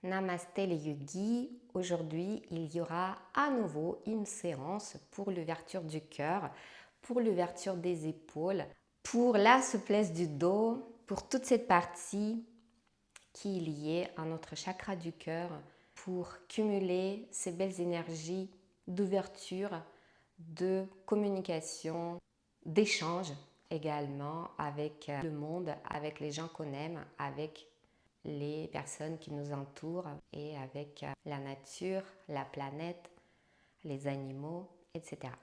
Namasté les yogis, aujourd'hui il y aura à nouveau une séance pour l'ouverture du cœur, pour l'ouverture des épaules, pour la souplesse du dos, pour toute cette partie qui est liée à notre chakra du cœur, pour cumuler ces belles énergies d'ouverture, de communication, d'échange également avec le monde, avec les gens qu'on aime, avec les personnes qui nous entourent et avec la nature, la planète, les animaux, etc.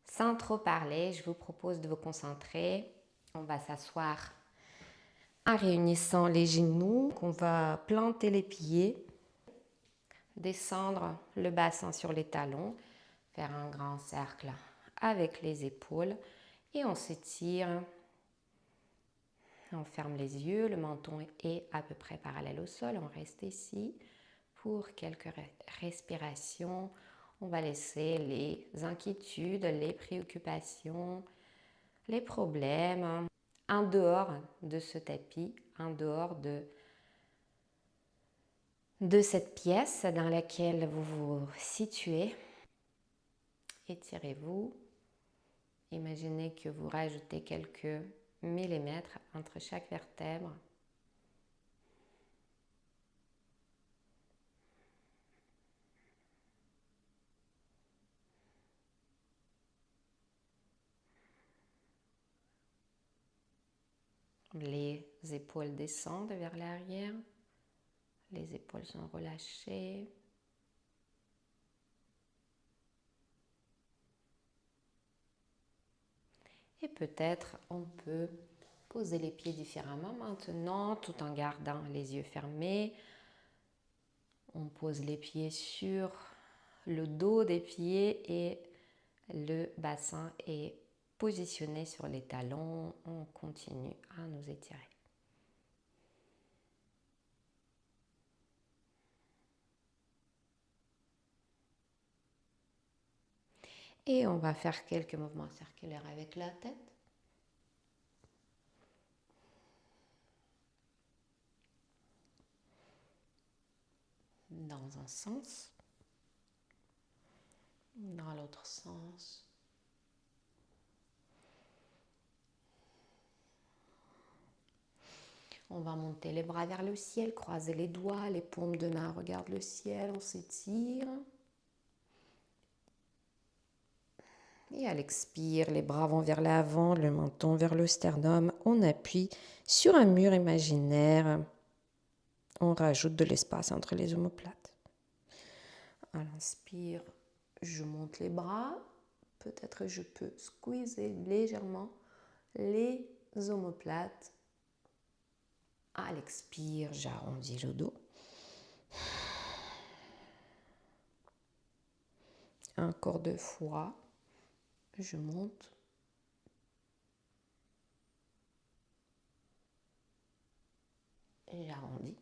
Sans trop parler, je vous propose de vous concentrer. On va s'asseoir en réunissant les genoux. On va planter les pieds, descendre le bassin sur les talons, faire un grand cercle avec les épaules et on s'étire. On ferme les yeux, le menton est à peu près parallèle au sol. On reste ici pour quelques respirations. On va laisser les inquiétudes, les préoccupations, les problèmes en dehors de ce tapis, en dehors de cette pièce dans laquelle vous vous situez. Étirez-vous. Imaginez que vous rajoutez quelques millimètres entre chaque vertèbre. Les épaules descendent vers l'arrière. Les épaules sont relâchées. Et peut-être on peut poser les pieds différemment maintenant tout en gardant les yeux fermés. On pose les pieds sur le dos des pieds et le bassin est positionné sur les talons. On continue à nous étirer. Et on va faire quelques mouvements circulaires avec la tête. Dans un sens, dans l'autre sens. On va monter les bras vers le ciel, croiser les doigts, les paumes de main regardent le ciel, on s'étire. Et à l'expire, les bras vont vers l'avant, le menton vers le sternum. On appuie sur un mur imaginaire. On rajoute de l'espace entre les omoplates. À l'inspire, je monte les bras. Peut-être je peux squeezer légèrement les omoplates. À l'expire, j'arrondis le dos. Encore 2 fois. Je monte. Et j'arrondis.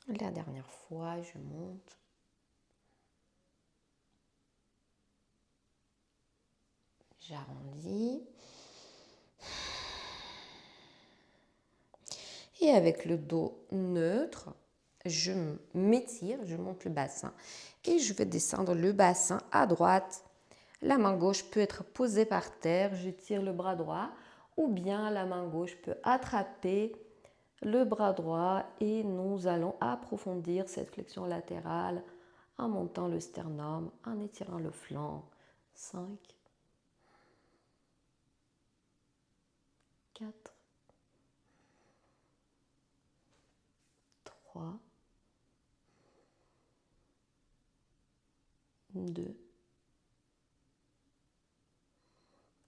La dernière fois, je monte. J'arrondis. Et avec le dos neutre, je m'étire, je monte le bassin et je vais descendre le bassin à droite. La main gauche peut être posée par terre, je tire le bras droit, ou bien la main gauche peut attraper le bras droit et nous allons approfondir cette flexion latérale en montant le sternum, en étirant le flanc. 5, 4, 3, 2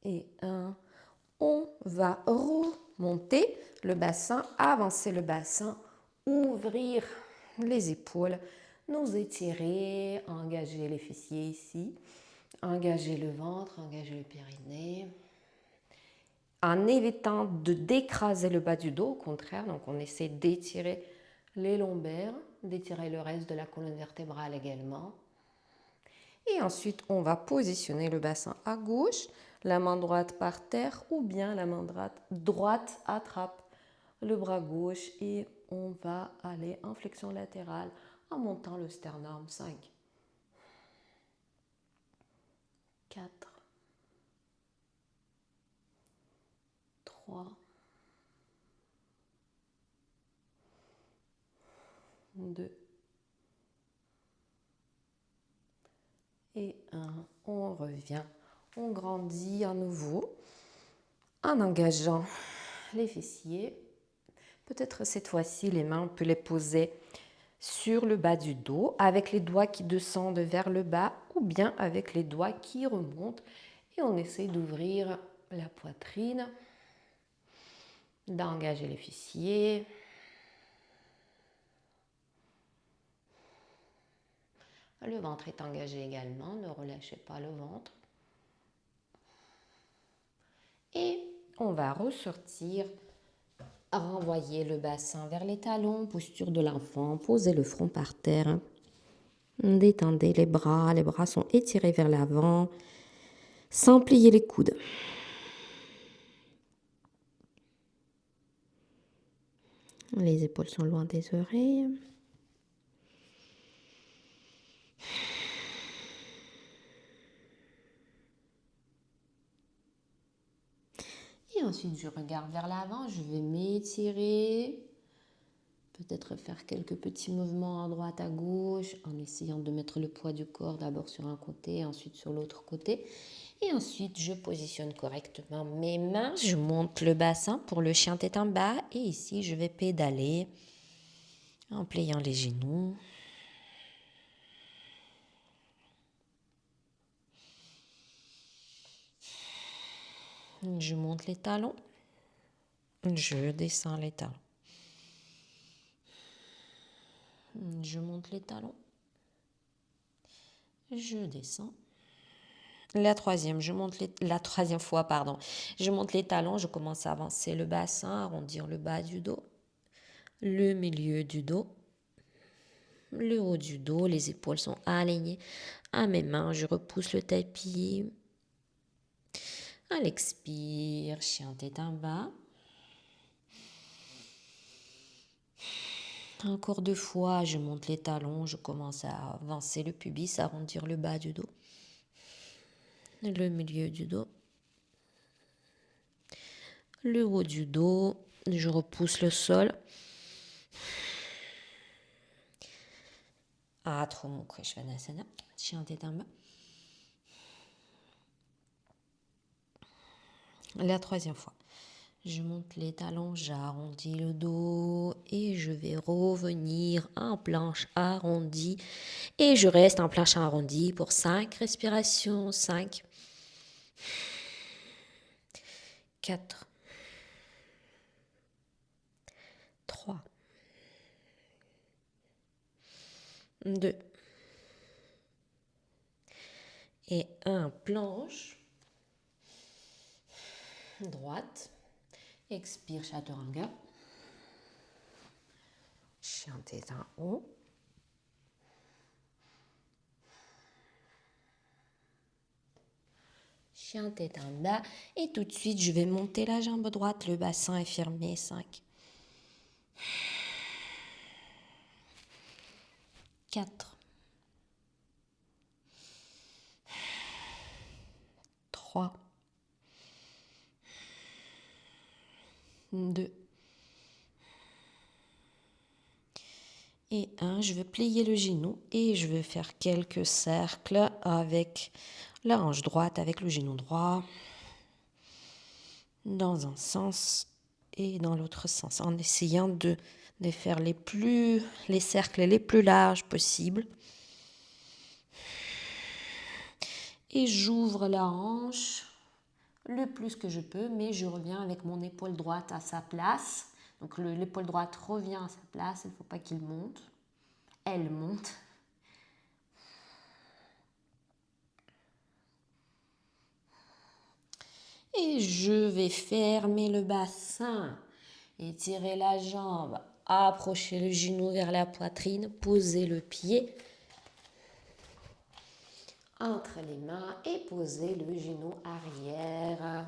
et 1. On va remonter le bassin, avancer le bassin, ouvrir les épaules, nous étirer, engager les fessiers ici, engager le ventre, engager le périnée, en évitant de d'écraser le bas du dos, au contraire, donc on essaie d'étirer les lombaires, d'étirer le reste de la colonne vertébrale également. Et ensuite, on va positionner le bassin à gauche, la main droite par terre ou bien la main droite attrape le bras gauche et on va aller en flexion latérale en montant le sternum. 5, 4, 3, 2 et 1. On revient, on grandit à nouveau en engageant les fessiers. Peut-être cette fois-ci, les mains, on peut les poser sur le bas du dos avec les doigts qui descendent vers le bas ou bien avec les doigts qui remontent. Et on essaie d'ouvrir la poitrine, d'engager les fessiers. Le ventre est engagé également, ne relâchez pas le ventre. Et on va ressortir, renvoyer le bassin vers les talons, posture de l'enfant, posez le front par terre. Détendez les bras sont étirés vers l'avant, sans plier les coudes. Les épaules sont loin des oreilles. Et ensuite, je regarde vers l'avant, je vais m'étirer. Peut-être faire quelques petits mouvements à droite, à gauche, en essayant de mettre le poids du corps d'abord sur un côté, ensuite sur l'autre côté. Et ensuite, je positionne correctement mes mains. Je monte le bassin pour le chien tête en bas. Et ici, je vais pédaler en pliant les genoux. Je monte les talons. Je descends les talons. Je monte les talons. Je descends. La troisième fois, je monte les talons, je commence à avancer le bassin, arrondir le bas du dos, le milieu du dos, le haut du dos, les épaules sont alignées à mes mains, je repousse le tapis. À l'expire, chien tête en bas. Encore 2 fois, je monte les talons, je commence à avancer le pubis, arrondir le bas du dos, le milieu du dos, le haut du dos, je repousse le sol. Adho Mukha Svanasana, chien tête en bas. La troisième fois, je monte les talons, j'arrondis le dos et je vais revenir en planche arrondie. Et je reste en planche arrondie pour 5 respirations. 5, 4, 3, 2 et 1. Planche droite. Expire Chaturanga. Chien tête en haut. Chien tête en bas. Et tout de suite, je vais monter la jambe droite. Le bassin est fermé. 5, 4, 3, 2 et 1. Je vais plier le genou et je vais faire quelques cercles avec la hanche droite, avec le genou droit, dans un sens et dans l'autre sens, en essayant de faire les cercles les plus larges possibles. Et j'ouvre la hanche le plus que je peux, mais je reviens avec mon épaule droite à sa place. Donc l'épaule droite revient à sa place, il ne faut pas qu'il monte. Elle monte. Et je vais fermer le bassin, étirer la jambe, approcher le genou vers la poitrine, poser le pied. entre les mains et poser le genou arrière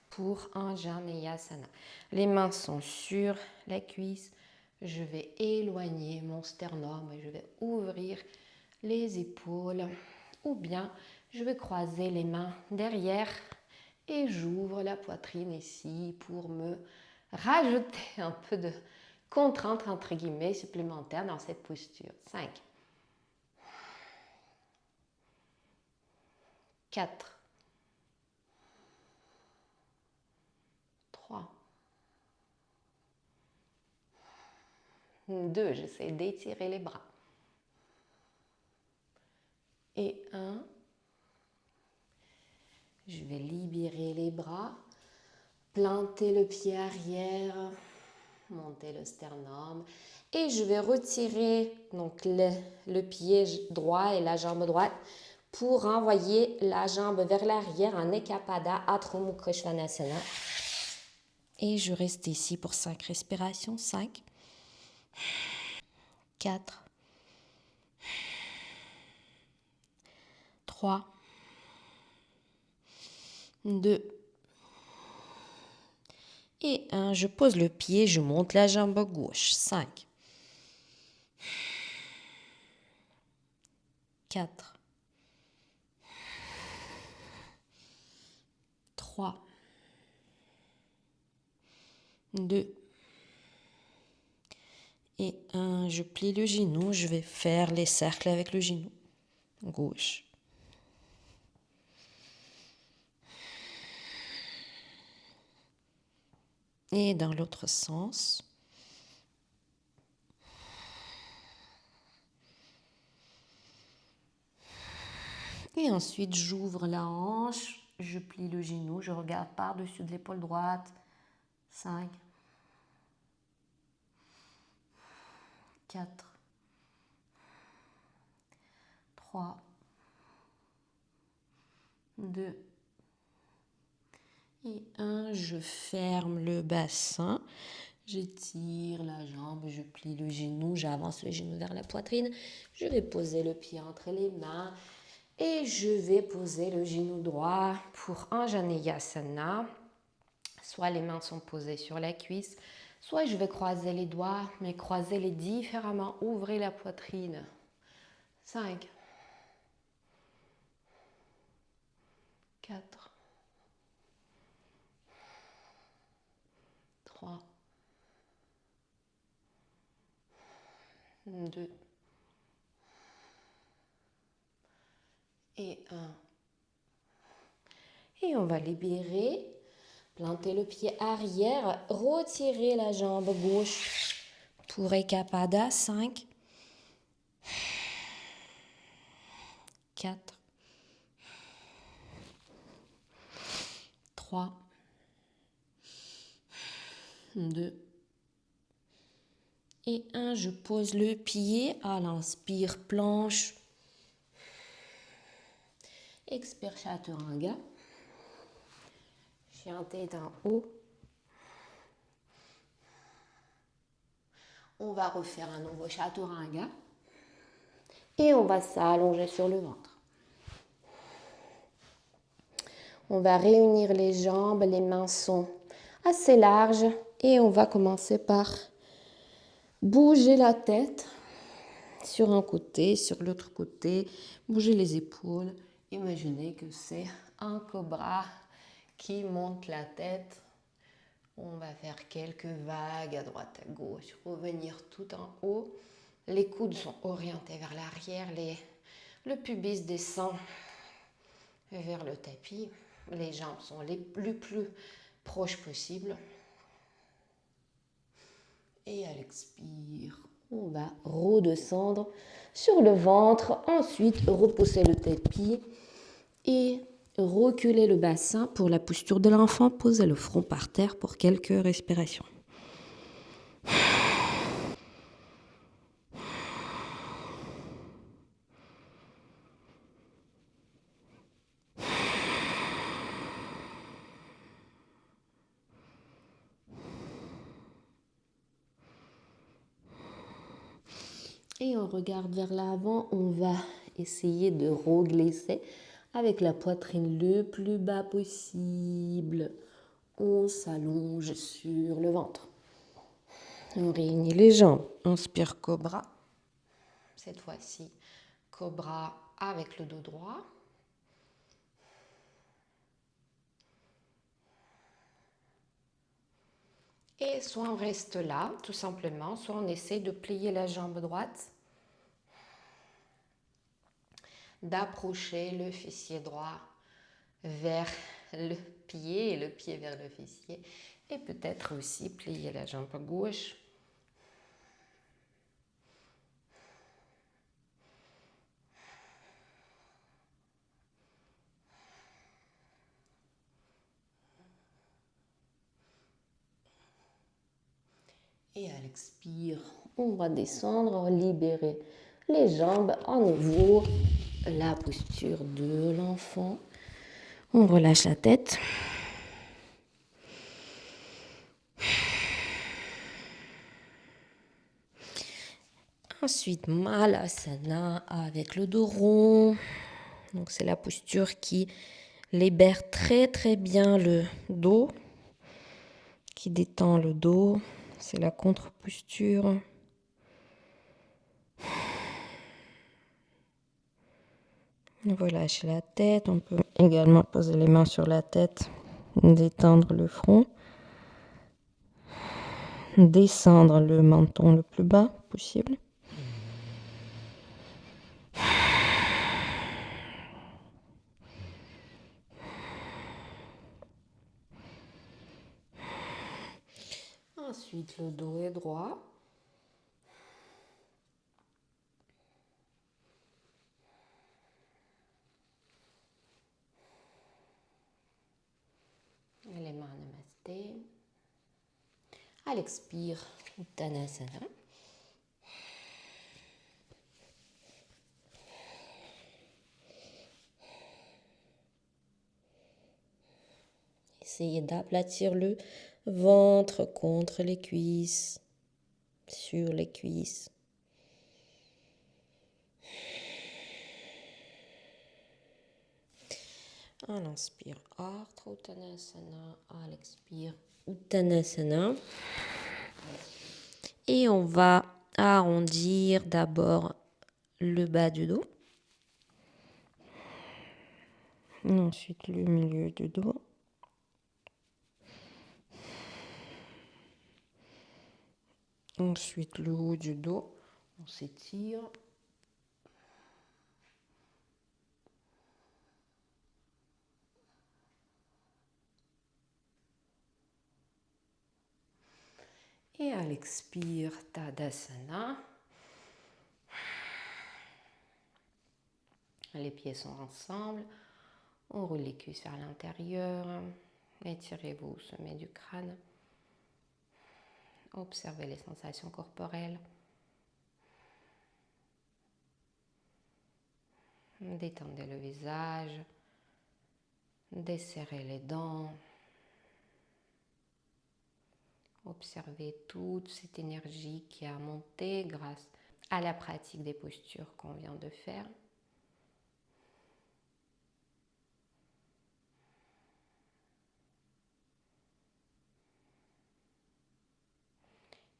pour un Janeyasana. Les mains sont sur la cuisse. Je vais éloigner mon sternum et je vais ouvrir les épaules. Ou bien, je vais croiser les mains derrière et j'ouvre la poitrine ici pour me rajouter un peu de contrainte entre guillemets supplémentaire dans cette posture. 5, 4, 3, 2, j'essaie d'étirer les bras. Et 1, je vais libérer les bras, planter le pied arrière, monter le sternum et je vais retirer donc le pied droit et la jambe droite pour envoyer la jambe vers l'arrière en Ekapada Adho Mukha Svanasana. Et je reste ici pour 5 respirations. 5, 4, 3, 2 et 1. Je pose le pied, je monte la jambe gauche. 5, 4, 3, 2 et 1. Je plie le genou, je vais faire les cercles avec le genou gauche. Et dans l'autre sens. Et ensuite, j'ouvre la hanche, je plie le genou, je regarde par-dessus de l'épaule droite. 5, 4, 3, 2 et 1. Je ferme le bassin, j'étire la jambe, je plie le genou, j'avance le genou vers la poitrine. Je vais poser le pied entre les mains et je vais poser le genou droit pour un Janeyasana. Soit les mains sont posées sur la cuisse, soit je vais croiser les doigts, mais croiser-les différemment. Ouvrez la poitrine. 5, 4, 3, 2 et 1. Et on va libérer. Planter le pied arrière, retirer la jambe gauche pour Ekapada. 5, 4, 3, 2 et 1. Je pose le pied à l'inspire, planche. Expire Chaturanga. Chien tête en haut. On va refaire un nouveau Chaturanga. Et on va s'allonger sur le ventre. On va réunir les jambes, les mains sont assez larges. Et on va commencer par bouger la tête sur un côté, sur l'autre côté. Bouger les épaules. Imaginez que c'est un cobra qui monte la tête. On va faire quelques vagues à droite, à gauche, revenir tout en haut. Les coudes sont orientés vers l'arrière, le pubis descend vers le tapis. Les jambes sont les plus proches possible. Et à l'expire, on va redescendre sur le ventre. Ensuite, repousser le tapis et reculer le bassin pour la posture de l'enfant. Poser le front par terre pour quelques respirations. Et on regarde vers l'avant, on va essayez de reglisser avec la poitrine le plus bas possible. On s'allonge sur le ventre. On réunit les jambes. Inspire cobra. Cette fois-ci, cobra avec le dos droit. Et soit on reste là, tout simplement, soit on essaie de plier la jambe droite, d'approcher le fessier droit vers le pied et le pied vers le fessier. Et peut-être aussi plier la jambe gauche. Et à l'expire, on va descendre, libérer les jambes. À nouveau, la posture de l'enfant. On relâche la tête. Ensuite, Malasana avec le dos rond. Donc, c'est la posture qui libère très très bien le dos, qui détend le dos. C'est la contre-posture. On relâche la tête. On peut également poser les mains sur la tête, détendre le front, descendre le menton le plus bas possible. Ensuite, le dos est droit. Les mains namasté. À l'expire, Uttanasana. Essayez d'aplatir le ventre contre les cuisses, sur les cuisses. À l'inspire, Ardha Uttanasana. À l'expire, Uttanasana. Et on va arrondir d'abord le bas du dos. Ensuite, le milieu du dos. Ensuite, le haut du dos. On s'étire. Et à l'expire, Tadasana. Les pieds sont ensemble. On roule les cuisses vers l'intérieur. Étirez-vous au sommet du crâne. Observez les sensations corporelles. Détendez le visage. Desserrez les dents. Observez toute cette énergie qui a monté grâce à la pratique des postures qu'on vient de faire.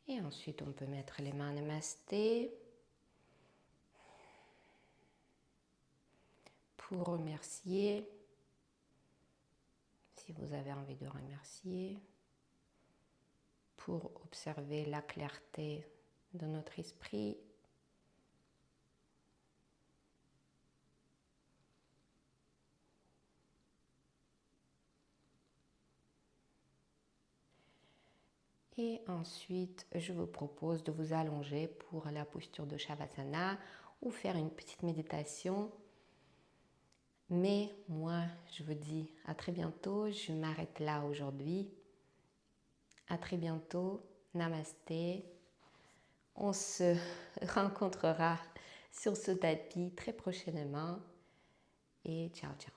Et ensuite, on peut mettre les mains namasté pour remercier, si vous avez envie de remercier, pour observer la clarté de notre esprit. Et ensuite, je vous propose de vous allonger pour la posture de Shavasana ou faire une petite méditation. Mais moi, je vous dis à très bientôt. Je m'arrête là aujourd'hui. À très bientôt. Namasté. On se rencontrera sur ce tapis très prochainement. Et ciao, ciao.